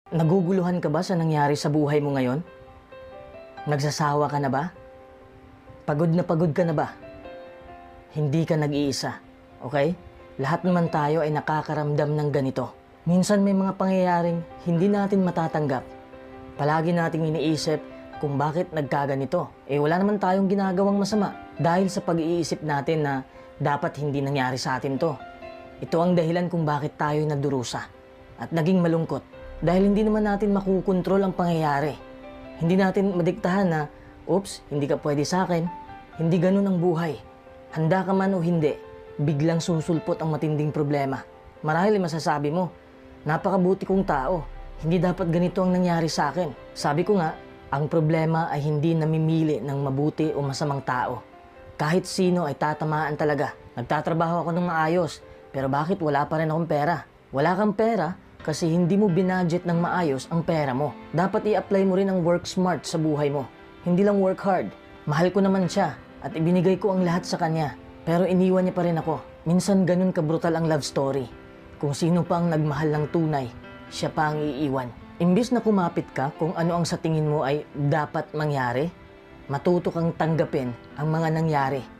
Naguguluhan ka ba sa nangyari sa buhay mo ngayon? Nagsasawa ka na ba? Pagod ka na ba? Hindi ka nag-iisa, okay? Lahat naman tayo ay nakakaramdam ng ganito. Minsan may mga pangyayaring hindi natin matatanggap. Palagi nating iniisip kung bakit nagkaganito. Wala naman tayong ginagawang masama dahil sa pag-iisip natin na dapat hindi nangyari sa atin to. Ito ang dahilan kung bakit tayo nagdurusa at naging malungkot dahil hindi naman natin makukontrol ang pangyayari. Hindi natin madiktahan na, oops, hindi ka pwede sa akin. Hindi ganun ang buhay. Handa ka man o hindi, biglang susulpot ang matinding problema. Marahil masasabi mo, napakabuti kong tao. Hindi dapat ganito ang nangyari sa akin. Sabi ko nga, ang problema ay hindi namimili ng mabuti o masamang tao. Kahit sino ay tatamaan talaga. Nagtatrabaho ako ng maayos, pero bakit wala pa rin akong pera? Wala kang pera kasi hindi mo binudget ng maayos ang pera mo. Dapat i-apply mo rin ang work smart sa buhay mo. Hindi lang work hard. Mahal ko naman siya at ibinigay ko ang lahat sa kanya. Pero iniwan niya pa rin ako. Minsan ganun ka-brutal ang love story. Kung sino pa ang nagmahal ng tunay, siya pa ang iiwan. Imbis na kumapit ka kung ano ang sa tingin mo ay dapat mangyari, matuto kang tanggapin ang mga nangyari